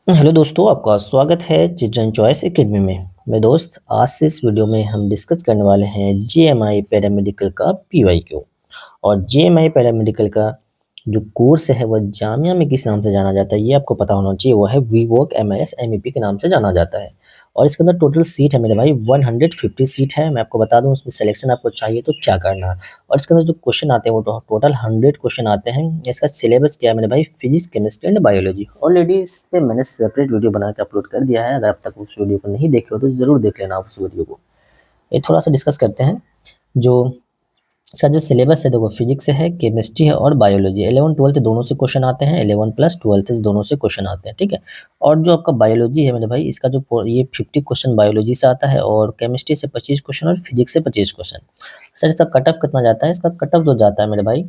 Hello दोस्तों, आपका स्वागत है चिल्ड्रन चॉइस एकेडमी में। मेरे दोस्त, आज से इस वीडियो में हम डिस्कस करने वाले हैं जीएमआई पैरामेडिकल का पीवाईक्यू। और जीएमआई पैरामेडिकल का जो कोर्स है वह जामिया में किस नाम से जाना जाता है ये आपको पता होना चाहिए। वो है वीवोक एमएस एमईपी के नाम से जाना जाता है। और इसके अंदर टोटल सीट है मेरे भाई 150 सीट है। मैं आपको बता दूं उसमें सिलेक्शन आपको चाहिए तो क्या करना है। और इसके अंदर जो क्वेश्चन आते हैं वो टोटल 100 क्वेश्चन आते हैं। इसका सिलेबस क्या है मेरे भाई, physics chemistry and biology. Already इस पे मैंने सेपरेट वीडियो बना के अपलोड कर दिया है। अगर अब तक उस वीडियो को नहीं देखे हो तो जरूर देख लेना आप उस वीडियो को। ये थोड़ा सा डिस्कस करते हैं। जो इसका जो सिलेबस है देखो, फिजिक्स है, केमिस्ट्री है और बायोलॉजी। 11 12 दोनों से क्वेश्चन आते हैं, 11+12 दोनों से क्वेश्चन आते हैं, ठीक है। और जो आपका बायोलॉजी है मेरे भाई, इसका जो ये 50 क्वेश्चन बायोलॉजी से आता है और केमिस्ट्री से 25 क्वेश्चन और फिजिक्स से 25 क्वेश्चन। सर इसका कट ऑफ कितना जाता है? इसका कट ऑफ जो जाता है मेरे भाई,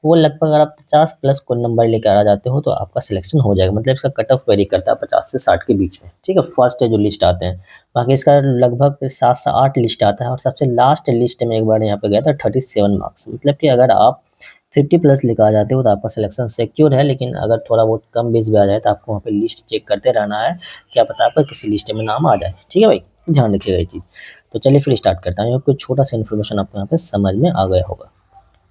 वो लगभग अगर आप 50+ कोई नंबर लेकर आ जाते हो तो आपका सिलेक्शन हो जाएगा। मतलब इसका कट ऑफ वेरी करता है 50 से 60 के बीच में, ठीक है। फर्स्ट है जो लिस्ट आते हैं, बाकी इसका लगभग 7 से 8 लिस्ट आता है। और सबसे लास्ट लिस्ट में एक बार यहाँ पे गया था 37 मार्क्स। मतलब कि अगर आप 50+ लेकर आ जाते हो तो आपका सिलेक्शन सिक्योर है। लेकिन अगर थोड़ा बहुत कम बेस भी आ जाए तो आपको वहाँ पे लिस्ट चेक करते रहना है, क्या पता आपका किसी लिस्ट में नाम आ जाए, ठीक है भाई। ध्यान रखिएगा ये चीज़। तो चलिए फिर स्टार्ट करता हूँ। कोई छोटा सा इन्फॉर्मेशन आपको यहाँ पे समझ में आ गया होगा।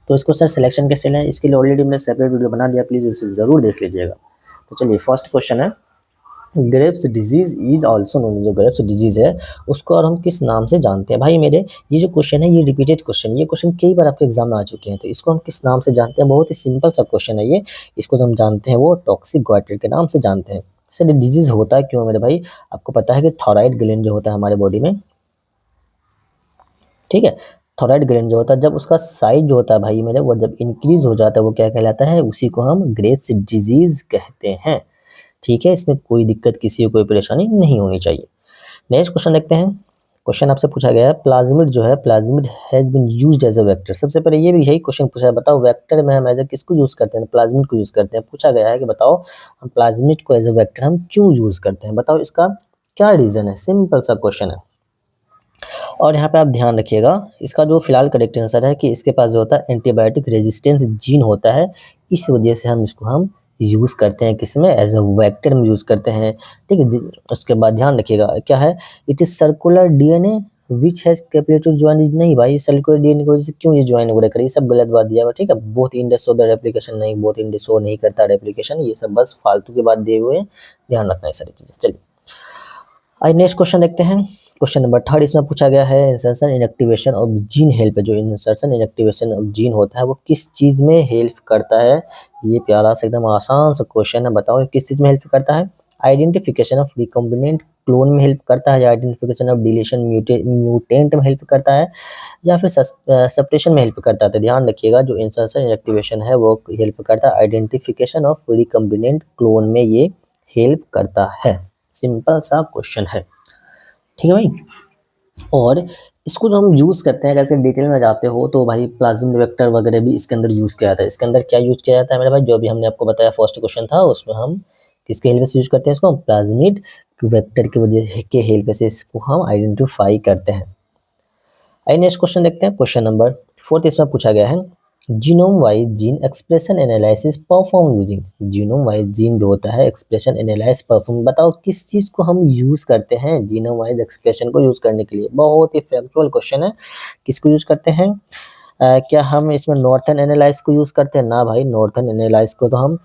तो इसको सर सिलेक्शन कैसे लें, इसके लिए ऑलरेडी मैंने सेपरेट वीडियो बना दिया, प्लीज़ उसे ज़रूर देख लीजिएगा। तो चलिए फर्स्ट क्वेश्चन है, Graves disease is also known. जो ग्रेव्स डिजीज है उसको और हम किस नाम से जानते हैं? भाई मेरे ये जो क्वेश्चन है ये रिपीटेड क्वेश्चन, ये क्वेश्चन कई बार आपके एग्जाम में आ चुके हैं। तो इसको हम किस नाम से जानते हैं? बहुत ही सिंपल सा क्वेश्चन है ये। इसको जो हम जानते हैं वो टॉक्सिक गॉइटर के नाम से जानते हैं। सर ये डिजीज होता है क्यों मेरे भाई? आपको पता है कि थायराइड ग्लैंड जो होता है हमारे बॉडी में, ठीक है, थायराइड ग्लैंड जो होता है जब उसका साइज जो होता है भाई मेरे, वो जब इंक्रीज हो जाता है वो क्या कहलाता है? उसी को हम ग्रेव्स डिजीज कहते हैं, ठीक है। इसमें कोई दिक्कत, किसी को कोई परेशानी नहीं होनी चाहिए। नेक्स्ट क्वेश्चन देखते हैं। क्वेश्चन आपसे पूछा गया है, प्लाज्मिड जो है, plasmid has been used as a vector. सबसे पहले ये भी यही क्वेश्चन पूछा है, बताओ वेक्टर में हम एज अ किसको यूज करते हैं? प्लाज्मिड को यूज करते हैं। पूछा गया है कि बताओ हम प्लाज्मिड को एज अ वेक्टर हम क्यों यूज करते हैं, बताओ इसका क्या रीजन है। सिंपल सा क्वेश्चन है। और यहाँ पे आप ध्यान रखिएगा, इसका जो फिलहाल करेक्ट आंसर है कि इसके पास जो होता है एंटीबायोटिक रेजिस्टेंस जीन होता है। इस वजह से हम इसको हम यूज़ करते हैं किसमें? एज अ वेक्टर में यूज़ करते हैं, ठीक है। उसके बाद ध्यान रखिएगा क्या है, it is circular DNA which has capability to join. नहीं भाई, सर्कुलर डीएनए की वजह से क्यों ये ज्वाइन वगैरह करे, ये सब गलत बात दिया हुआ, ठीक है। Both index show the replication, नहीं, बोथ इंडेक्स शो नहीं करता रेप्लिकेशन, ये सब बस फालतू की बात दिए हुए हैं। ध्यान रखना है सारी चीजें। चलिए आइए नेक्स्ट क्वेश्चन देखते हैं। क्वेश्चन नंबर 3 इसमें पूछा गया है, insertion inactivation of gene help. जो इंसर्शन इनएक्टिवेशन ऑफ जीन होता है वो किस चीज में हेल्प करता है? ये प्यारा सा एकदम आसान सा क्वेश्चन है, बताओ ये किस चीज में हेल्प करता है? आइडेंटिफिकेशन ऑफ रिकॉम्बिनेंट क्लोन में हेल्प करता है, या आइडेंटिफिकेशन ऑफ डिलीशन म्यूटेंट में हेल्प करता है, या फिर सब्स्टिट्यूशन में हेल्प करता है? तो ध्यान रखिएगा, जो इंसर्शन इनएक्टिवेशन है वो हेल्प करता है आइडेंटिफिकेशन ऑफ रिकॉम्बिनेंट क्लोन में, ये हेल्प करता है। सिंपल सा क्वेश्चन है, ठीक है भाई। और इसको जो हम यूज़ करते हैं, अगर डिटेल में जाते हो तो भाई प्लाज्मिड वेक्टर वगैरह भी इसके अंदर यूज़ किया जाता है। इसके अंदर क्या यूज़ किया जाता है मेरे भाई, जो भी हमने आपको बताया फर्स्ट क्वेश्चन था उसमें हम किसके हेल्प से यूज़ करते हैं? इसको प्लाज्मिड वेक्टर की वजह के हेल्प से इसको हम आइडेंटिफाई करते हैं। आइए नेक्स्ट क्वेश्चन देखते हैं। क्वेश्चन नंबर 4 इसमें पूछा गया है, genome wise gene expression analysis perform using. Genome wise gene जो होता है एक्सप्रेशन एनालाइज परफॉर्म, बताओ किस चीज को हम यूज करते हैं जीनोम वाइज एक्सप्रेशन को यूज करने के लिए? बहुत ही फैक्चुअल क्वेश्चन है। किसको यूज करते हैं? क्या हम इसमें नॉर्थन एनालाइज को यूज करते हैं? ना भाई, नॉर्थन एनालाइज को तो हम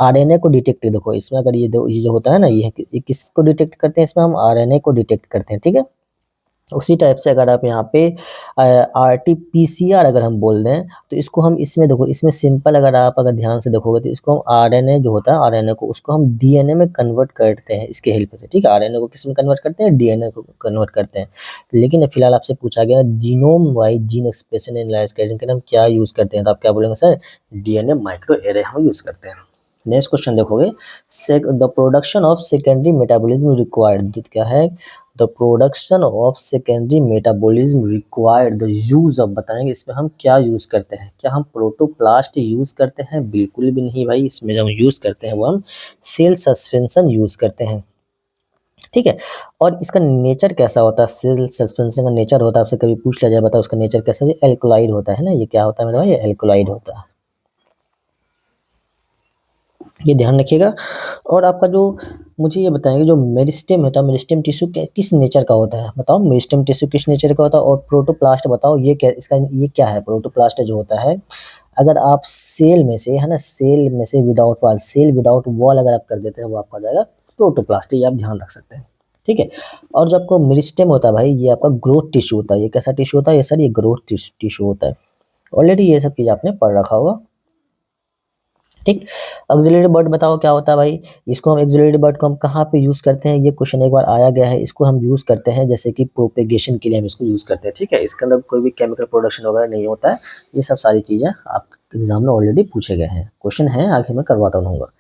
आरएनए को डिटेक्ट, देखो इसमें अगर ये जो होता है ना, ये किसको डिटेक्ट करते हैं? इसमें हम आरएनए को डिटेक्ट करते हैं, ठीक है। उसी टाइप से अगर आप यहाँ पे आरटी-पीसीआर अगर हम बोल दें तो इसको हम इसमें देखो, इसमें सिंपल अगर आप अगर ध्यान से देखोगे तो इसको हम आरएनए जो होता है, आरएनए को उसको हम डीएनए में कन्वर्ट करते हैं इसके हेल्प से, ठीक है। आरएनए को किस में कन्वर्ट करते हैं? डीएनए को कन्वर्ट करते हैं। लेकिन फिलहाल आपसे पूछा गया genome wise gene expression analyse करने के लिए हम क्या यूज करते हैं, तो आप क्या बोलेंगे? सर डीएनए माइक्रो एरे हम यूज करते हैं। नेक्स्ट क्वेश्चन देखोगे, the production of secondary metabolism required. क्या है? The production of secondary metabolism required the use of, बताएंगे इसमें हम क्या यूज करते हैं? क्या हम प्रोटोप्लास्ट यूज करते हैं? बिल्कुल भी नहीं भाई, इसमें जो हम यूज करते हैं वो हम सेल सस्पेंशन यूज करते हैं, ठीक है। और इसका नेचर कैसा होता है? सेल सस्पेंशन का नेचर होता है, आपसे कभी पूछ लिया जाए बताओ उसका नेचर कैसा है? एल्कोलाइड होता है ना, ये क्या होता है मेरा भाई? एल्कोलाइड होता है। ये ध्यान रखिएगा। और आपका जो मुझे ये बताएंगे जो मेरिस्टेम होता है, मेरिस्टेम टिश्यू किस नेचर का होता है, बताओ मेरिस्टेम टिश्यू किस नेचर का होता है। और प्रोटोप्लास्ट बताओ ये क्या, इसका ये क्या है। प्रोटोप्लास्ट जो होता है, अगर आप सेल में से है ना, सेल में से without wall, cell without wall अगर आप कर देते हैं वो आपका जाएगा प्रोटोप्लास्ट, ये आप ध्यान रख सकते हैं। ठीक है। और जो आपको मेरिस्टेम होता है भाई, ये आपका ग्रोथ टिश्यू होता है। ये कैसा टिश्यू होता है, ये सर ये ग्रोथ टिश्यू होता है। ऑलरेडी ये सब चीज आपने पढ़ रखा होगा। ठीक। ऑक्सिलरी बर्ड बताओ क्या होता है भाई। इसको हम ऑक्सिलरी बर्ड को हम कहाँ पे यूज करते हैं, ये क्वेश्चन एक बार आया गया है। इसको हम यूज करते हैं जैसे कि प्रोपेगेशन के लिए हम इसको यूज करते हैं। ठीक है। इसके अंदर कोई भी केमिकल प्रोडक्शन वगैरह नहीं होता है। ये सब सारी चीजें आप एग्जाम में ऑलरेडी पूछे गए हैं, क्वेश्चन है, आगे मैं करवाता रहूंगा।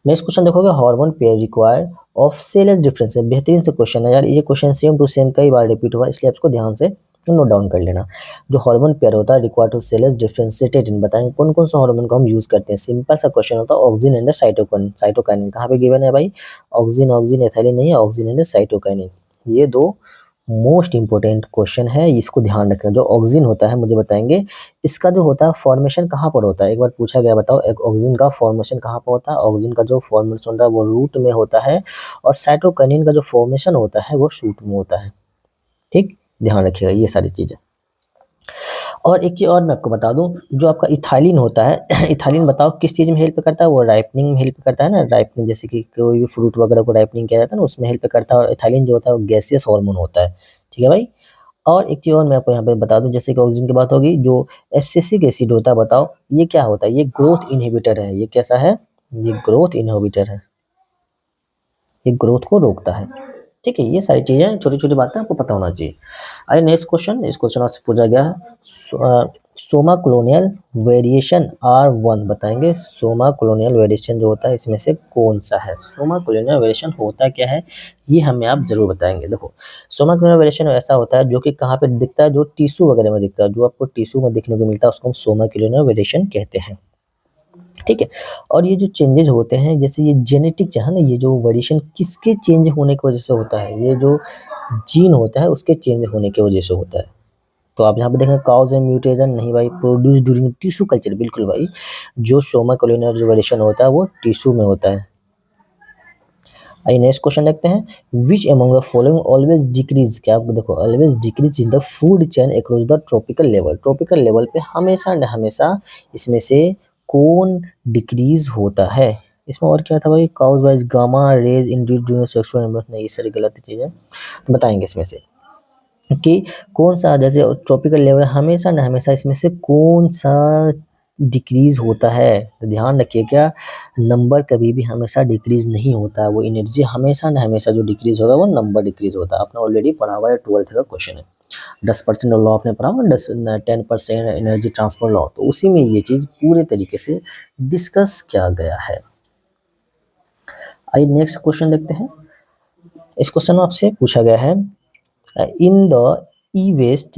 नेक्स्ट क्वेश्चन देखोगे, hormone pair required of cells difference. बेहतरीन से क्वेश्चन है यार, ये क्वेश्चन सेम टू सेम कई बार रिपीट हुआ, इसलिए आपको ध्यान से नोट डाउन कर लेना। जो हार्मोन पेयर होता है रिक्वायर्ड टू सेलेस डिफरेंशिएटेड इन, बताएं कौन कौन सा हार्मोन को हम यूज करते हैं। सिंपल सा क्वेश्चन होता है, ऑक्सिन एंड साइटोकिनिन। साइटोकिनिन कहाँ पे गिवन है भाई, ऑक्सिन ऑक्सिन एथिलीन नहीं है, ऑक्सिन एंड साइटोकिनिन। ये दो मोस्ट इंपॉर्टेंट क्वेश्चन है, इसको ध्यान रखें। जो ऑक्सिन होता है मुझे बताएंगे, इसका जो होता है फॉर्मेशन कहाँ पर होता है, एक बार पूछा गया, बताओ एक ऑक्सिन का फॉर्मेशन कहाँ पर होता है। ऑक्सिन का जो फॉर्मेशन होता है वो रूट में होता है, और साइटोकिनिन का जो फॉर्मेशन होता है वो शूट में होता है। ठीक, ध्यान रखिएगा ये सारी चीजें। और एक चीज और मैं आपको बता दूं, जो आपका इथाइलिन होता है इथाइलिन बताओ किस चीज में हेल्प करता है, वो राइपनिंग में हेल्प करता है ना। राइपनिंग जैसे कि कोई भी फ्रूट वगैरह को राइपनिंग किया जाता है ना, उसमें हेल्प करता है। और इथाइलिन जो होता है वो गैसियस हार्मोन होता है। ठीक है भाई। और एक चीज और मैं आपको यहाँ पे बता दूं, जैसे कि ऑक्सीजन की बात होगी, जो एब्सिसिक एसिड होता है बताओ ये क्या होता है। ये ग्रोथ इनहिबिटर है। ये कैसा है, ये ग्रोथ इनहिबिटर है, ये ग्रोथ को रोकता है। ठीक है। ये सारी चीजें छोटी छोटी बातें आपको पता होना चाहिए। आइए नेक्स्ट क्वेश्चन, इस क्वेश्चन आपसे पूछा गया है, सोमा कॉलोनियल वेरिएशन R1 बताएंगे। सोमा कॉलोनियल वेरिएशन जो होता है इसमें से कौन सा है। सोमा कॉलोनियल वेरिएशन होता क्या है, ये हमें आप जरूर बताएंगे। देखो, सोमा कॉलोनियल वेरिएशन ऐसा होता है जो कि कहाँ पे दिखता है, जो टिश्यू वगैरह में दिखता है, जो आपको टिश्यू में दिखने को मिलता है उसको हम सोमा कॉलोनियल वेरिएशन कहते हैं। ठीक है। और ये जो चेंजेस होते हैं, जैसे ये जेनेटिक है ना, ये जो वेरिएशन किसके चेंज होने की वजह से होता है, ये जो जीन होता है उसके चेंज होने की वजह से होता है। तो आप यहाँ पे देखें काउज एंड म्यूटेशन नहीं भाई, प्रोड्यूस ड्यूरिंग टिश्यू कल्चर, बिल्कुल भाई। जो सोमा कॉलोनियल वेरिएशन होता है वो टिश्यू में होता है। आइए नेक्स्ट क्वेश्चन देखते हैं, which among the following always decrease. क्या आपको देखो, always decrease in the food chain across the tropical level. Tropical level पे हमेशा न हमेशा इसमें से कौन डिक्रीज होता है। इसमें और क्या था भाई, cause wise gamma rays induce during sexual intercourse, नहीं ये सारी गलत चीजें तो बताएंगे इसमें से कि कौन सा, जैसे ट्रॉपिकल लेवल हमेशा न हमेशा इसमें से कौन सा डिक्रीज होता है। तो ध्यान रखिए क्या, नंबर कभी भी हमेशा डिक्रीज नहीं होता है, वो एनर्जी हमेशा न हमेशा जो डिक्रीज होगा वो नंबर डिक्रीज होता है। आपने ऑलरेडी पढ़ा हुआ है, 12th का क्वेश्चन है। 10% लॉ आपने पढ़ा हुआ, 10% एनर्जी ट्रांसफर लॉ, तो उसी में ये चीज पूरे तरीके से डिस्कस किया गया है। आइए नेक्स्ट क्वेश्चन देखते हैं। इस क्वेश्चन में आपसे पूछा गया है, in the e-waste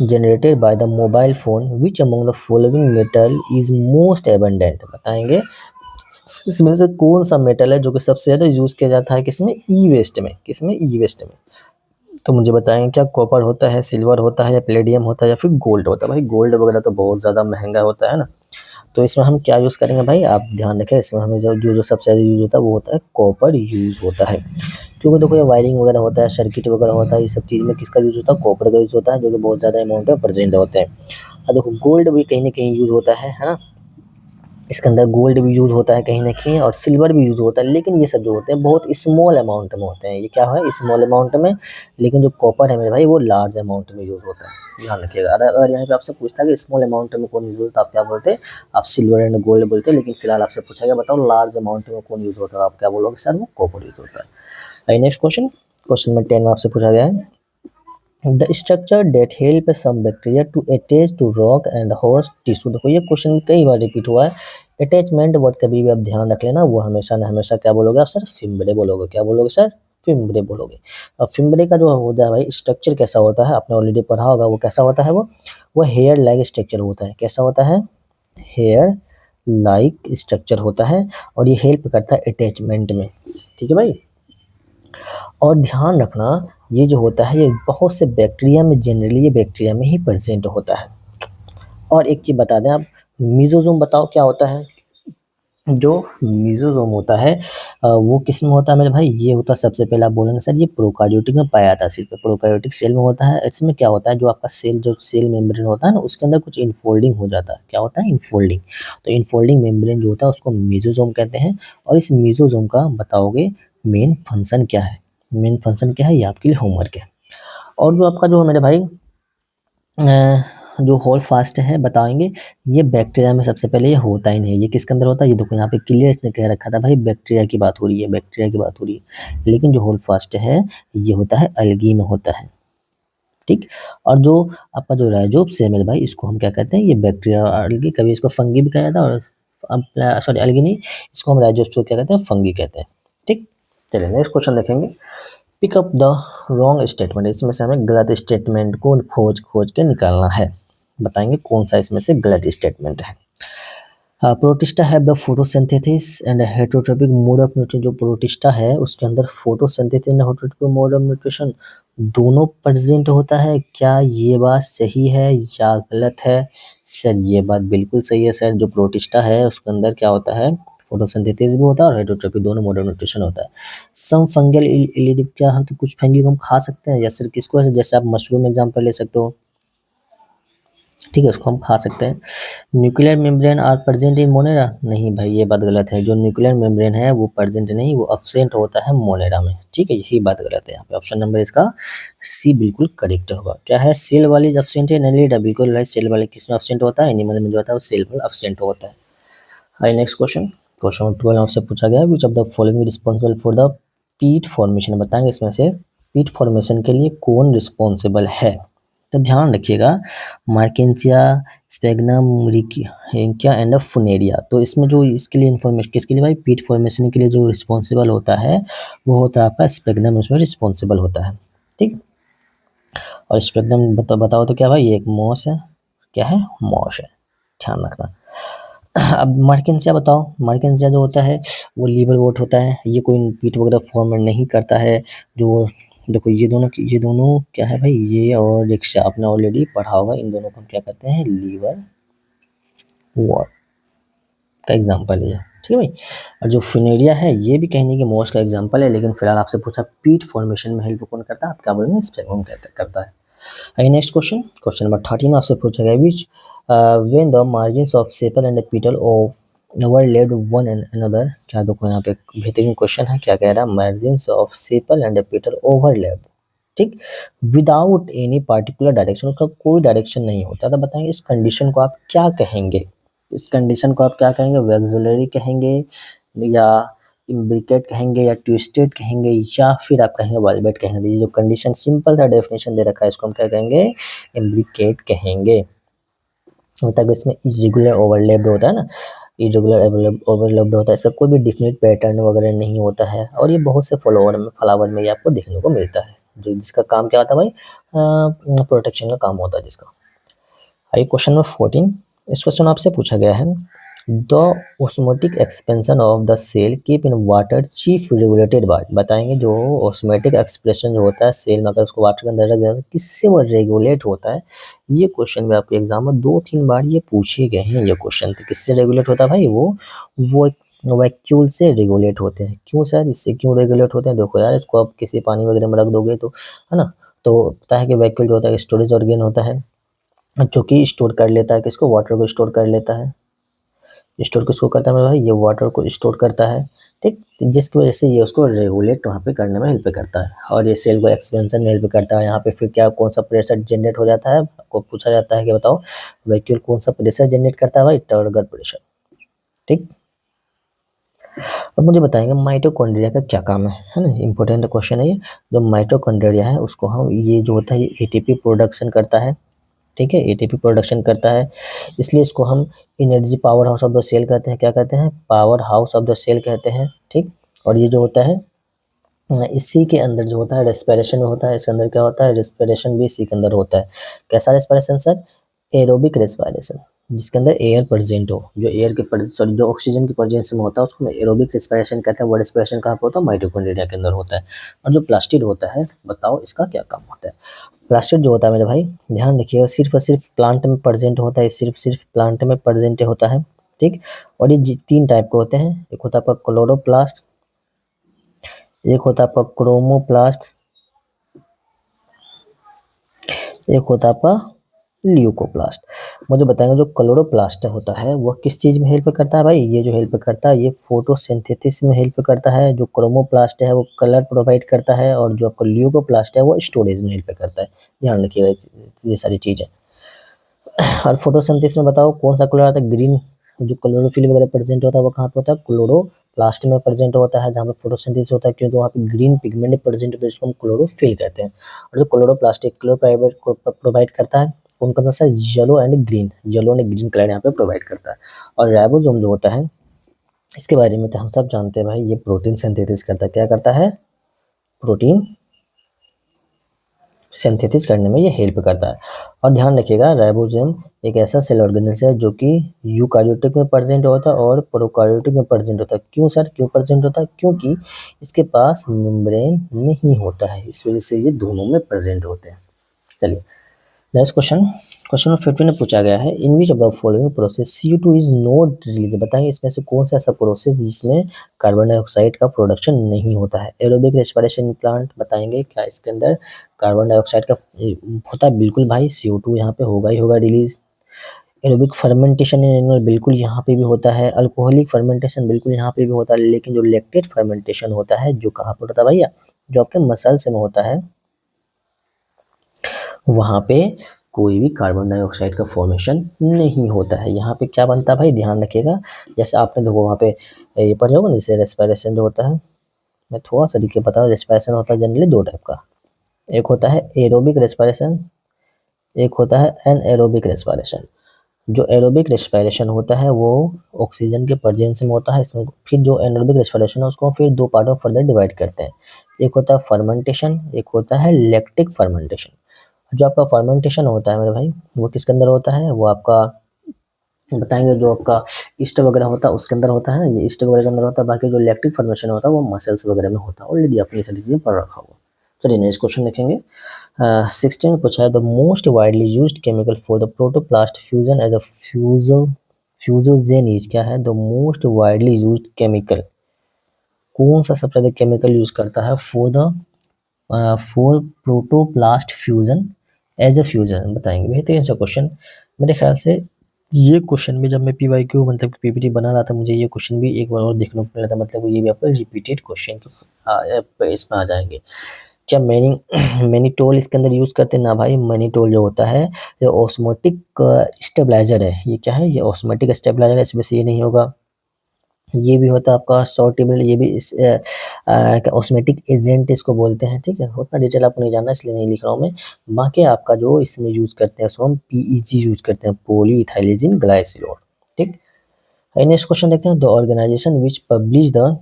generated by the mobile phone, which among the following metal is most abundant। बताएंगे इसमें से कौन सा मेटल है जो कि सबसे ज्यादा यूज किया जाता है किसमें, ई वेस्ट में। किसमें, ई वेस्ट में। तो मुझे बताएंगे क्या कॉपर होता है, सिल्वर होता है, या प्लेडियम होता है, या फिर गोल्ड होता है। भाई गोल्ड वगैरह तो बहुत ज्यादा महंगा होता है ना, तो इसमें हम क्या यूज़ करेंगे भाई, आप ध्यान रखें। इसमें हमें जो जो जो सबसे ज़्यादा यूज़ होता है वो होता है कॉपर यूज़ होता है। क्योंकि देखो ये वायरिंग वगैरह होता है, सर्किट वगैरह होता है, ये सब चीज़ में किसका यूज़ होता है, कॉपर का यूज़ होता है, जो कि बहुत ज़्यादा अमाउंट में प्रेजेंट होते हैं। और देखो गोल्ड भी कहीं ना कहीं यूज़ होता है ना, इसके अंदर गोल्ड भी यूज़ होता है कहीं ना कहीं, और सिल्वर भी यूज़ होता है। लेकिन ये सब जो होते हैं बहुत स्मॉल अमाउंट में होते हैं। ये क्या है, स्मॉल अमाउंट में। लेकिन जो कॉपर है मेरे भाई वो लार्ज अमाउंट में यूज़ होता है, ध्यान रखिएगा। अगर यहाँ पे आपसे पूछता है कि स्मॉल अमाउंट में कौन यूज़ होता है, आप क्या बोलते हैं, आप सिल्वर एंड गोल्ड बोलते हैं। लेकिन फिलहाल आपसे पूछा गया बताओ लार्ज अमाउंट में कौन यूज़ होता है, आप क्या बोलोगे, सर वो कॉपर यूज़ होता है। नेक्स्ट क्वेश्चन, क्वेश्चन नंबर 10 में आपसे पूछा गया है, the structure that help some bacteria to attach to rock and host tissue. देखो ये क्वेश्चन कई बार रिपीट हुआ है। अटैचमेंट वर्ड कभी भी आप ध्यान रख लेना, वो हमेशा ना हमेशा क्या बोलोगे आप, सर फिम्बरे बोलोगे। क्या बोलोगे सर, फिम्बरे बोलोगे। और फिम्बरे का जो होता है भाई स्ट्रक्चर कैसा होता है, आपने ऑलरेडी पढ़ा होगा। वो कैसा होता है, वो हेयर लाइक स्ट्रक्चर होता है। कैसा होता है, हेयर लाइक स्ट्रक्चर होता है, और ये हेल्प करता है अटैचमेंट में। ठीक है भाई। और ध्यान रखना ये जो होता है ये बहुत से बैक्टीरिया में, जनरली ये बैक्टीरिया में ही प्रेजेंट होता है। और एक चीज बता दें आप, मिजोजोम बताओ क्या होता है। जो मेसोसोम होता है वो किस में होता है मेरे भाई? ये होता है सबसे पहले आप बोलेंगे सर ये प्रोकार्योटिक में पाया जाता है, सिर्फ प्रोकार्योटिक सेल में होता है। इसमें क्या होता है जो आपका सेल जो सेल मेम्ब्रेन होता है ना उसके अंदर कुछ इनफोल्डिंग हो जाता है। क्या होता है? इनफोल्डिंग। तो इनफोल्डिंग मेम्ब्रेन जो होता है उसको मेसोसोम कहते हैं। और इस मेसोसोम का बताओगे मेन फंक्शन क्या है? मेन फंक्शन क्या है? ये आपके लिए होमवर्क है। और जो आपका जो है मेरे भाई जो होल फास्ट है बताएंगे, ये बैक्टीरिया में सबसे पहले ये होता ही नहीं है। ये किसके अंदर होता है? ये देखो यहाँ पे क्लियर इसने कह रखा था भाई बैक्टीरिया की बात हो रही है, बैक्टीरिया की बात हो रही है। लेकिन जो होल फास्ट है ये होता है अलगी में होता है, ठीक। और जो आपका जो राइजोप्स है मेरे भाई इसको हम क्या कहते हैं? ये बैक्टीरिया और अलगी, कभी इसको फंगी भी कहा जाता है और सॉरी अलगी नहीं, इसको हम राइजोप्स को क्या कहते हैं? फंगी कहते हैं, ठीक। चलिए नेक्स्ट क्वेश्चन देखेंगे। Pick up the wrong statement, इसमें से हमें गलत स्टेटमेंट को खोज खोज के निकालना है। बताएंगे कौन सा इसमें से गलत स्टेटमेंट है। Protista have the photosynthesis and heterotrophic mode of nutrition, जो प्रोटिस्टा है उसके अंदर photosynthesis and heterotrophic mode of nutrition दोनों प्रेजेंट होता है। क्या ये बात सही है या गलत है? सर ये बात बिल्कुल सही है सर, जो प्रोटिस्टा है उसके अंदर क्या होता है? फोटोसिंथेसिस भी होता है और हेटरोट्रोपिक दोनों मोड ऑफ न्यूट्रिशन होता है। सम फंगल इलिडिव, क्या है तो कुछ फंगी को हम खा सकते हैं या सर किसको? जैसे आप मशरूम एग्जांपल ले सकते हो, ठीक है उसको हम खा सकते हैं। Nuclear membrane are present in Monera, नहीं भाई ये बात गलत है। जो न्यूक्लियर मेम्ब्रेन है वो प्रेजेंट नहीं, वो एब्सेंट होता है मोनेरा में, ठीक है यही बात गलत है। यहाँ पे ऑप्शन नंबर इसका सी बिल्कुल करेक्ट होगा। क्या है? सेल वाली एब्सेंट है, एनिलिडा बिल्कुल राइट। सेल वाले किस में एब्सेंट होता है? एनिमल में जो होता है वो सेल में एब्सेंट होता है। आई नेक्स्ट क्वेश्चन, क्वेश्चन नंबर 12 आपसे पूछा गया विच of the following responsible for the पीट फॉर्मेशन, बताएंगे इसमें से पीट फॉर्मेशन के लिए कौन रिस्पॉन्सिबल है? तो ध्यान रखिएगा, मार्केंसिया, स्पेग्नम, रिकिया एंड फुनेरिया। तो इसमें जो इसके लिए इन्फॉर्मेशन किसके लिए भाई? पीट फॉर्मेशन के लिए जो रिस्पॉन्सिबल होता है वो होता है आपका स्पेग्नम, उसमें रिस्पॉन्सिबल होता है, ठीक। और स्पेग्नम बताओ तो क्या भाई? ये एक मॉस है, क्या है? मॉस है, ध्यान रखना। अब मार्केंसिया बताओ, मार्केंसिया जो होता है वो लीवर वोट होता है, ये कोई पीट वगैरह फॉर्मेट नहीं करता है। जो देखो ये दोनों क्या है भाई? ये और रिक्शा आपने ऑलरेडी पढ़ा होगा, इन दोनों को हम क्या कहते हैं? लीवर वॉट का एग्जाम्पल है, ठीक है भाई। और जो फिनेरिया है ये भी कहने की मोस्ट का एग्जाम्पल है, लेकिन फिलहाल आपसे पूछा पीट फॉर्मेशन में हेल्प कौन करता है? आप क्या बोलेंगे? स्पेग्नम करता है। आइए नेक्स्ट क्वेश्चन, क्वेश्चन नंबर 13 में आपसे पूछा गया विच when the margins of sepal and petal of overlapped one and another, क्या देखो यहाँ पे बेहतरीन क्वेश्चन है, क्या कह रहा है? Margins of sepal and petal overlapped, ठीक, विदाउट एनी पार्टिकुलर डायरेक्शन, उसका कोई डायरेक्शन नहीं होता। तो बताएंगे इस कंडीशन को आप क्या कहेंगे? इस कंडीशन को आप क्या कहेंगे? वैक्सुलरी कहेंगे या इम्ब्रिकेट कहेंगे या ट्विस्टेड कहेंगे या फिर आप कहेंगे वाल्वेट कहेंगे? ये जो कंडीशन सिंपल सा डेफिनेशन दे रखा है इसको हम क्या कहेंगे? इम्ब्रिकेट कहेंगे। मतलब इसमें इरेगुलर ओवरलैप्ड होता है ना, इरेगुलर ओवरलैप्ड होता है, इसका कोई भी डिफिनिट पैटर्न वगैरह नहीं होता है। और ये बहुत से फ्लावर में ये आपको देखने को मिलता है, जो जिसका काम क्या होता है भाई? प्रोटेक्शन का काम होता है जिसका। आइए क्वेश्चन नंबर 14, इस क्वेश्चन आपसे पूछा गया है the osmotic expansion of the cell keep in water chief regulated by, बताएंगे जो ऑस्मोटिक एक्सप्रेशन जो होता है सेल में अगर उसको वाटर के अंदर रख दें तो किससे वो रेगुलेट होता है? ये क्वेश्चन में आपके एग्जाम में 2-3 बार ये पूछे गए हैं। ये क्वेश्चन तो किससे रेगुलेट होता है भाई? वो वैक्यूल से रेगुलेट होते हैं। क्यों सर, इससे क्यों रेगुलेट होते हैं? देखो यार, इसको आप किसी पानी वगैरह में रख दोगे तो, है ना, तो पता है कि वैक्यूल जो होता है स्टोरेज ऑर्गेन होता है, जो कि स्टोर कर लेता है किसको? वाटर को स्टोर कर लेता है। स्टोर किसको करता है मेरे भाई? ये वाटर को स्टोर करता है, ठीक। जिसकी वजह से ये उसको रेगुलेट वहाँ पे करने में हेल्प करता है और ये सेल को एक्सपेंशन में हेल्प करता है। यहाँ पे फिर क्या कौन सा प्रेशर जनरेट हो जाता है? आपको पूछा जाता है कि बताओ वैक्यूल कौन सा प्रेशर जनरेट करता है भाई? टर्गर प्रेशर, ठीक। अब मुझे बताएंगे माइटोकॉन्ड्रिया का क्या काम है ना, इंपॉर्टेंट क्वेश्चन है ये। जो माइटोकॉन्ड्रिया है उसको हम ये जो होता है ये एटीपी प्रोडक्शन करता है, ठीक है, एटीपी प्रोडक्शन करता है, इसलिए इसको हम energy power house of the cell कहते हैं। क्या कहते हैं? Power house of the cell कहते हैं, ठीक। और ये जो होता है इसी के अंदर जो होता है रेस्पिरेशन में होता है, इसके अंदर क्या होता है? रेस्पिरेशन भी इसी के अंदर होता है। कैसा रेस्पिरेशन सर? एरोबिक रेस्पिरेशन, जिसके अंदर एयर प्रेजेंट हो, जो एयर के सॉरी जो ऑक्सीजन की प्रेजेंस में होता है उसको एरोबिक रेस्पिरेशन कहते हैं। वो रेस्पिरेशन कहाँ पे होता है? माइटोकॉन्ड्रिया के अंदर होता है। और जो प्लास्टिड होता है बताओ इसका क्या काम होता है? प्लास्टिड जो होता है मेरे भाई ध्यान रखिएगा सिर्फ और सिर्फ प्लांट में प्रेजेंट होता है, सिर्फ प्लांट में प्रेजेंट होता है, ठीक। और ये 3 टाइप के होते हैं, एक होता है आपका क्लोरोप्लास्ट, एक होता है आपका क्रोमोप्लास्ट, एक होता है आपका ल्यूकोप्लास्ट। मुझे बताएंगे जो क्लोरोप्लास्ट होता है वह किस चीज में हेल्प करता है भाई? ये जो हेल्प करता है ये फोटोसिंथेसिस में हेल्प करता है। जो क्रोमोप्लास्ट है वो कलर प्रोवाइड करता है, और जो आपका ल्यूकोप्लास्ट है वो स्टोरेज में हेल्प करता है। ध्यान रखिएगा ये सारी चीजें। और फोटोसिंथेसिस में बताओ कौन सा कलर आता है? ग्रीन। जो क्लोरोफिल वगैरह प्रेजेंट होता है वो कहाँ पे होता है? क्लोरोप्लास्ट में प्रेजेंट होता है, जहाँ पे फोटोसिंथेसिस होता है, क्योंकि वहाँ पे ग्रीन पिगमेंट प्रेजेंट होता है, जिसको हम क्लोरोफिल कहते हैं। और जो क्लोरोप्लास्ट एक कलर प्रोवाइड करता है, कौन कौन सा? Yellow and green, yellow and green colour यहाँ पे प्रोवाइड करता है। और राइबोसोम जो होता है इसके बारे में तो हम सब जानते हैं भाई, ये प्रोटीन सिंथेसिस करता है। क्या करता है? प्रोटीन सिंथेसिस करने में ये हेल्प करता है। और ध्यान रखिएगा राइबोसोम एक ऐसा सेल ऑर्गेनेल है जो कि यूकार्योटिक में प्रेजेंट होता है और प्रोकार्योटिक में प्रेजेंट होता है। क्यों सर, क्यों प्रेजेंट होता है? क्योंकि इसके पास मेम्ब्रेन नहीं होता है, इस वजह से ये दोनों में प्रेजेंट होते हैं। चलिए नेक्स्ट क्वेश्चन, क्वेश्चन नंबर 15 में पूछा गया है, in which of the following process CO2 is not release. बताएंगे इसमें से कौन सा ऐसा प्रोसेस जिसमें कार्बन डाइऑक्साइड का प्रोडक्शन नहीं होता है? Aerobic respiration plant. बताएंगे क्या इसके अंदर कार्बन डाइऑक्साइड का होता है? बिल्कुल भाई, CO2 यहाँ पे होगा ही होगा release. Aerobic fermentation in animal, बिल्कुल यहाँ पे भी होता है। अल्कोहलिक फर्मेंटेशन, बिल्कुल यहाँ पे भी होता है। लेकिन जो लैक्टेट फर्मेंटेशन होता है, जो कहाँ पर होता है भैया? जो आपके मसल्स में होता है, वहाँ पे कोई भी कार्बन डाइऑक्साइड का फॉर्मेशन नहीं होता है। यहाँ पे क्या बनता है भाई? ध्यान रखिएगा। जैसे आपने देखो वहाँ पे ये पढ़ा होगा ना, जैसे रेस्पिरेशन जो होता है, मैं थोड़ा सा लिख के बता रहा हूँ। रेस्पिरेशन होता है जनरली 2 टाइप का, एक होता है एरोबिक रेस्पिरेशन, एक होता है एनएरोबिक रेस्पिरेशन। जो एरोबिक रेस्पिरेशन होता है वो ऑक्सीजन के प्रेजेंस में होता है इसमें। फिर जो एनएरोबिक रेस्पिरेशन है उसको फिर 2 पार्ट में फर्दर डिवाइड करते हैं, एक होता है फर्मेंटेशन, एक होता है लैक्टिक फर्मेंटेशन। जो आपका फर्मेंटेशन होता है मेरे भाई, वो किसके अंदर होता है? वो आपका बताएंगे जो आपका ईस्ट वगैरह होता है उसके अंदर होता है ना, ये ईस्ट वगैरह के अंदर होता है। बाकी जो लैक्टिक फॉर्मेशन होता है वो मसल्स वगैरह में होता है। ऑलरेडी आपने ये सारी चीजें पढ़ रखा होगा। चलिए नेक्स्ट क्वेश्चन देखेंगे। 16 में पूछा है, the most widely used chemical for the protoplast fusion as a fusogen is. क्या है? The most widely used chemical, कौन सा सबसे ज्यादा केमिकल यूज करता है for protoplast fusion as a fusion? बताएंगे। बेहतरीन सा क्वेश्चन। मेरे ख्याल से ये क्वेश्चन में जब मैं PYQ मतलब PPT बना रहा था, मुझे ये क्वेश्चन भी एक बार और देखने को मिला था। मतलब ये भी आपका रिपीटेड क्वेश्चन इसमें आ जाएंगे। क्या मैनिटोल इसके अंदर यूज करते हैं? ना भाई, मैनिटोल जो होता है ये ऑस्मोटिक स्टेबलाइजर है। ये क्या है? ये ऑस्मोटिक स्टेबलाइजर है, इसमें से ये नहीं होगा। ये भी होता है आपका सॉर्टेबल, ये भी इस ऑस्मेटिक एजेंट इसको बोलते हैं। ठीक है, उतना डिटेल आपको नहीं जानना इसलिए नहीं लिख रहा हूँ मैं। बाकी आपका जो इसमें यूज करते हैं उसको हम PEG यूज करते हैं, पॉलीइथाइलिन ग्लाइसिरॉल। ठीक। नेक्स्ट क्वेश्चन देखते हैं, the organisation which publish the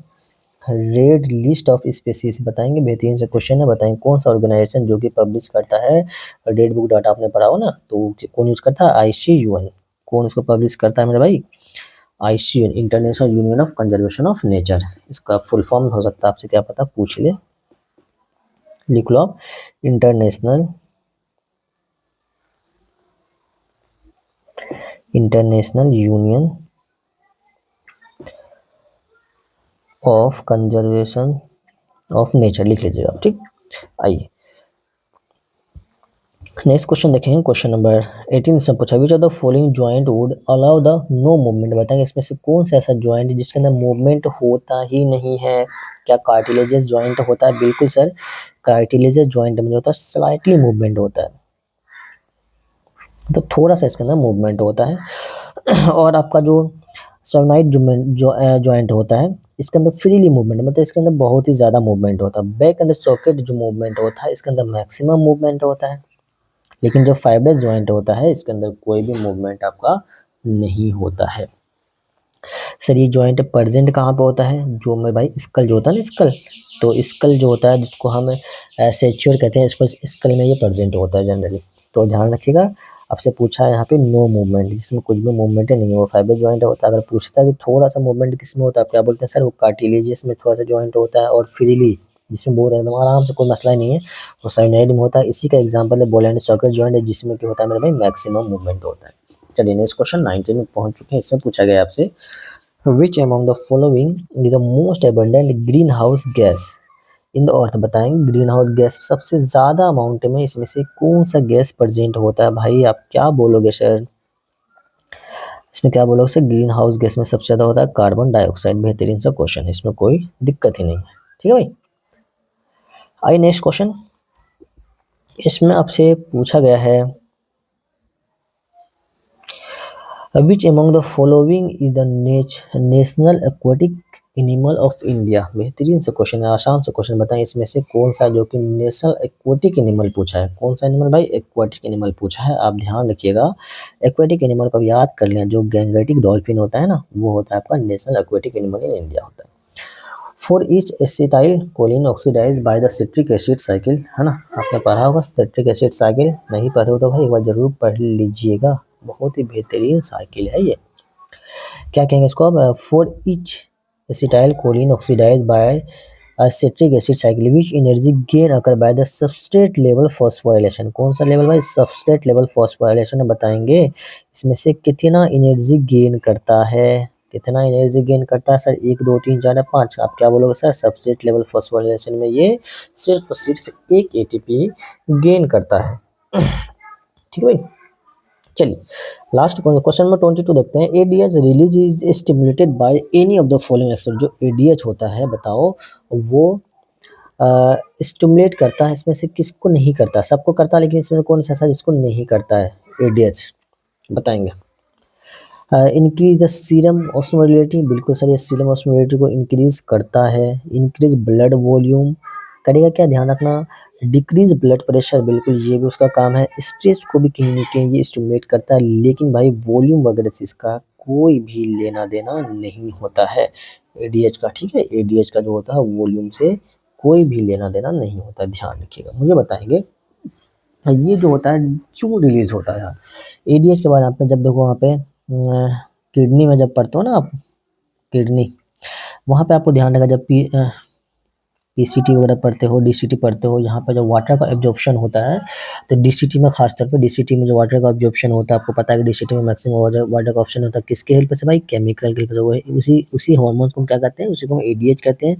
red list of species. बताएंगे। बेहतरीन से क्वेश्चन है, बताएंगे कौन सा ऑर्गेनाइजेशन जो कि पब्लिश करता है रेड बुक डाटा। आपने पढ़ा हो ना, तो कौन यूज करता है? ICUN। कौन इसको पब्लिश करता है मेरे भाई? ICUN, international Union of Conservation of nature. इसका फुल फॉर्म हो सकता है आपसे क्या पता, पूछ ले, लिख लो आप। International Union of Conservation of Nature लिख लीजिएगा आप। ठीक। आइए नेक्स्ट क्वेश्चन देखेंगे। क्वेश्चन नंबर 18 से पूछा, which of the following joint would allow the no movement. बताएंगे इसमें से कौन सा ऐसा जॉइंट जिसके अंदर मूवमेंट होता ही नहीं है? क्या कार्टिलेजियस जॉइंट होता है? बिल्कुल सर, कार्टिलेजियस जॉइंट में जो होता है स्लाइटली मूवमेंट होता है, तो थोड़ा सा इसके अंदर मूवमेंट होता है। और आपका जो सर्नाइट जॉइंट होता है इसके अंदर फ्रीली मूवमेंट, मतलब इसके अंदर बहुत ही ज्यादा मूवमेंट होता है। बैक एंड सॉकेट जो मूवमेंट होता है इसके अंदर मैक्सिमम मूवमेंट होता है। लेकिन जो फाइब्रस जॉइंट होता है इसके अंदर कोई भी मूवमेंट आपका नहीं होता है। सर ये जॉइंट प्रेजेंट कहाँ पे होता है? जो में भाई स्कल जो होता है ना, स्कल, तो स्कल जो होता है जिसको हम सेच्योर कहते हैं, स्कल स्कल में ये प्रेजेंट होता है जनरली। तो ध्यान रखिएगा। आपसे पूछा है यहाँ पे नो मूवमेंट, जिसमें कुछ भी मूवमेंट नहीं है वो फाइबर जॉइंट होता है। अगर पूछता है कि थोड़ा सा मूवमेंट किसमें होता है, आप क्या बोलते हैं? सर वो कार्टिलेजियस में थोड़ा सा जॉइंट होता है, और फ्रीली जिसमें बहुत एकदम आराम से कोई मसला ही नहीं है वो साइनोइड में होता है। इसी का एग्जांपल है बॉल एंड सॉकेट जॉइंट, जिसमें क्या होता है मेरे भाई? मैक्सिमम मूवमेंट होता है। चलिए नेक्स्ट क्वेश्चन 19 में पहुंच चुके हैं। इसमें पूछा गया आपसे which among the following is the most abundant green house gas in the earth. बताएंगे ग्रीन हाउस गैस सबसे ज्यादा अमाउंट में इसमें से कौन सा गैस प्रेजेंट होता है। भाई आप क्या बोलोगे सर, इसमें क्या बोलोगे सर? ग्रीन हाउस गैस में सबसे ज्यादा होता है कार्बन डाइऑक्साइड। बेहतरीन सा क्वेश्चन है, इसमें कोई दिक्कत ही नहीं है। ठीक है भाई, आइए नेक्स्ट क्वेश्चन। इसमें आपसे पूछा गया है which among the following is the national aquatic animal of India. बेहतरीन से क्वेश्चन है, आसान से क्वेश्चन। बताएं इसमें से कौन सा जो कि नेशनल एक्वाटिक एनिमल पूछा है। कौन सा एनिमल भाई? एक्वाटिक एनिमल पूछा है। आप ध्यान रखिएगा, एक्वाटिक एनिमल को याद कर लें। जो गैंगेटिक डॉल्फिन होता है ना, वो होता है आपका national aquatic animal in India होता है। For each acetyl choline oxidise by the citric acid cycle, है ना, आपने पढ़ा होगा सिट्रिक एसिड साइकिल। नहीं पढ़े हो तो भाई एक बार जरूर पढ़ लीजिएगा, बहुत ही बेहतरीन साइकिल है ये। क्या कहेंगे इसको अब? For each acetyl choline oxidise by citric acid cycle which energy gain occur by the substrate level phosphorylation. कौन सा लेवल भाई? Substrate level phosphorylation. बताएंगे इसमें से कितना एनर्जी गेन करता है। कितना एनर्जी गेन करता है सर? 1 2 3 4 5। आप क्या बोलोगे सर? सबस्ट्रेट लेवल फॉस्फोराइलेशन में ये सिर्फ और सिर्फ 1 एटीपी गेन करता है। ठीक है भाई, चलिए लास्ट क्वेश्चन में 22 देखते हैं। ADH release is stimulated by any of the following action. जो एडीएच होता है बताओ, वो स्टिमुलेट करता है इसमें से किसको नहीं करता? सबको करता है, लेकिन इसमें कौन सा ऐसा जिसको नहीं करता है एडीएच? बताएंगे। Increase the serum osmolarity. बिल्कुल सर, ये सीरम ऑस्मोलरिटी को इंक्रीज करता है। इंक्रीज ब्लड वॉल्यूम करेगा, क्या ध्यान रखना? डिक्रीज ब्लड प्रेशर, बिल्कुल ये भी उसका काम है। स्ट्रेस को भी कहीं ना कहीं ये स्टिमुलेट करता है, लेकिन भाई वॉल्यूम वगैरह से इसका कोई भी लेना देना नहीं होता है एडीएच का। ठीक है, एडीएच का जो होता है वॉल्यूम से कोई भी लेना देना नहीं होता, ध्यान रखिएगा। मुझे बताएंगे ये जो होता है क्यों रिलीज होता है एडीएच के बाद? आपने जब देखो वहाँ पे किडनी में जब पढ़ते हो ना आप, किडनी, वहाँ पे आपको ध्यान रखा जब पीसीटी वगैरह पढ़ते हो, डीसीटी पढ़ते हो, यहाँ पे जो वाटर का एब्जॉर्प्शन होता है, तो डीसीटी में खासतौर पे डीसीटी में जो वाटर का एब्जॉर्प्शन होता है, आपको पता है कि डीसीटी में मैक्सिमम वाटर का ऑप्शन होता है किसके हेल्प से भाई? केमिकल के हेल्प से। वो उसी हार्मोन्स को हम क्या कहते हैं? उसी को हम एडीएच कहते हैं।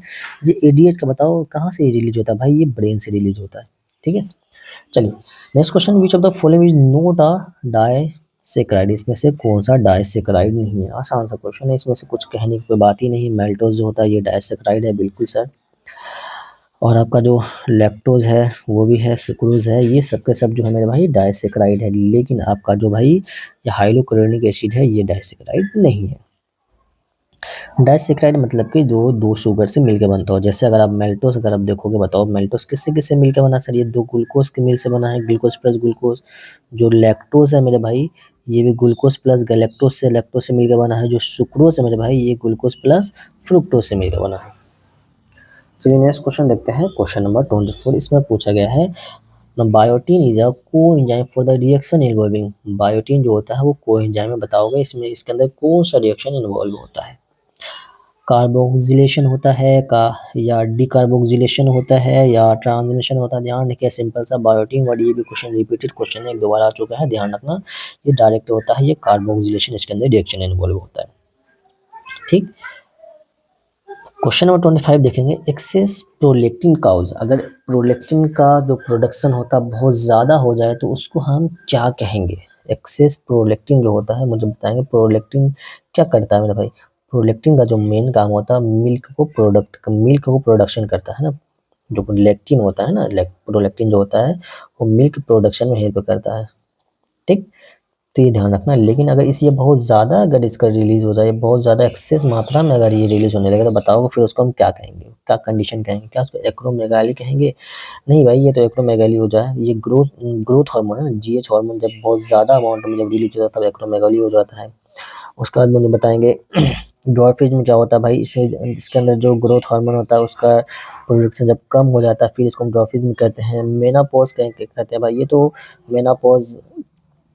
ये एडीएच का बताओ कहाँ से रिलीज होता है भाई? ये ब्रेन से रिलीज होता है। ठीक है, चलिए next question. Which of the following is not a disaccharide. इसमें से कौन सा डाइसेक्राइड नहीं है? आसान सा क्वेश्चन है, इसमें से कुछ कहने की कोई बात ही नहीं। मेल्टोज जो होता है ये डाइसेक्राइड है, बिल्कुल सर। और आपका जो लैक्टोज है वो भी है, सुक्रोज है, ये सब के सब जो है मेरे भाई डाइसेक्राइड है। लेकिन आपका जो भाई ये हाइड्रोक्लोरिक एसिड है, ये डाइसेक्राइड नहीं है। डाइसेक्राइड मतलब कि जो दो शुगर से मिलकर बनता हो। जैसे अगर आप मेल्टोस अगर आप देखोगे, बताओ मेल्टोस किससे किससे मिलकर बना? सर ये 2 ग्लूकोज के मिल से बना है, ग्लूकोज प्लस ग्लूकोज। जो लैक्टोज है मेरे भाई, ये भी ग्लूकोज प्लस लैक्टोज से मिलकर बना है। जो सुक्रोज है मेरे भाई, ये ग्लूकोज प्लस फ्रुक्टोज से मिलकर बना है। चलिए नेक्स्ट क्वेश्चन देखते हैं, क्वेश्चन नंबर 24। इसमें पूछा गया है biotin is a coenzyme for the reaction involving. Biotin जो होता है वो कोएंजाइम है, बताओगे इसमें इसके अंदर कौन सा रिएक्शन इन्वॉल्व होता है? कार्बोक्सिलेशन होता है का, या डिकार्बोक्सिलेशन होता है, या ट्रांसलेशन होता है? ध्यान रखिए, सिंपल सा बायोटीन वर्ड, ये भी क्वेश्चन रिपीटेड क्वेश्चन है, एक दोबारा आ चुका है, ध्यान रखना। ये डायरेक्ट होता है, ये कार्बोक्सिलेशन, इसके अंदर रिएक्शन इन्वॉल्व होता है। ठीक, क्वेश्चन नंबर 25 देखेंगे। Excess prolactin cause. अगर प्रोलेक्टिन का जो प्रोडक्शन होता है बहुत ज़्यादा हो जाए तो उसको हम क्या कहेंगे? एक्सेस प्रोलेक्टिन जो होता है, मुझे बताएंगे प्रोलेक्टिन क्या करता है मेरे भाई? प्रोलेक्टिन का जो मेन काम होता है मिल्क को प्रोडक्शन करता है ना। जो लेक्टिन होता है ना, प्रोलेक्टिन जो होता है वो मिल्क प्रोडक्शन में हेल्प करता है। ठीक, तो ये ध्यान रखना। लेकिन अगर इस ये बहुत ज़्यादा अगर इसका रिलीज हो जाए, बहुत ज़्यादा एक्सेस मात्रा में अगर ये रिलीज होने लगे, तो बताओगे फिर उसको हम क्या कहेंगे? क्या कंडीशन कहेंगे? क्या उसको एक्रोमेगाली कहेंगे? नहीं भाई, ये तो एक्रोमेगाली हो जाए। ये ग्रोथ हार्मोन है ना, जीएच हार्मोन, जब बहुत ज़्यादा अमाउंट में जब रिलीज होता है तब एक्रोमेगाली हो जाता है। उसके बाद मुझे बताएंगे ड्वार्फिज्म में क्या होता है भाई? इसके अंदर जो ग्रोथ हार्मोन होता है उसका प्रोडक्शन जब कम हो जाता है, फिर इसको हम ड्वार्फिज्म कहते हैं। मेनापॉज कहते हैं भाई, ये तो मेनापॉज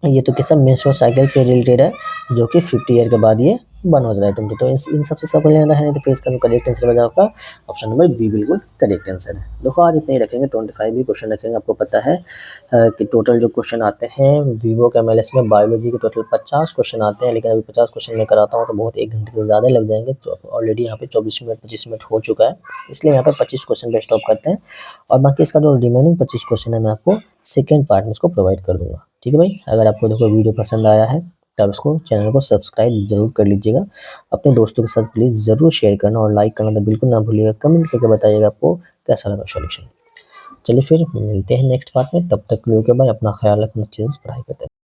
ये तो किस्सा मेंस्ट्रुअल साइकिल से रिलेटेड है, जो कि 50 ईयर के बाद ये बंद हो जाता है ऑटोमेटिक। तो इन सबसे सब लेना है, नहीं तो फिर इसका जो करेक्ट आंसर बचा आपका ऑप्शन नंबर बी बिल्कुल करेक्ट आंसर है। देखो आज इतने ही रखेंगे, 25 भी क्वेश्चन रखेंगे। आपको पता है कि टोटल जो क्वेश्चन आते हैं वीवो के एमएलएस में बायोलॉजी के टोटल 50 क्वेश्चन आते हैं, लेकिन अभी 50 क्वेश्चन मैं कराता हूँ तो बहुत 1 घंटे से ज़्यादा लग जाएंगे। तो ऑलरेडी यहाँ पे 24 मिनट 25 मिनट हो चुका है, इसलिए यहाँ पे 25 क्वेश्चन पे स्टॉप करते हैं, और बाकी इसका जो रिमेनिंग 25 क्वेश्चन है मैं आपको सेकेंड पार्ट में इसको प्रोवाइड कर दूंगा। ठीक है भाई, अगर आपको देखो वीडियो पसंद आया है तब इसको चैनल को सब्सक्राइब जरूर कर लीजिएगा। अपने दोस्तों के साथ प्लीज़ ज़रूर शेयर करना और लाइक करना तो बिल्कुल ना भूलिएगा। कमेंट करके बताइएगा आपको कैसा लगा सॉल्यूशन। चलिए फिर मिलते हैं नेक्स्ट पार्ट में, तब तक के लिए ओके बाय, अपना ख्याल रखना, अच्छे से पढ़ाई करते हैं।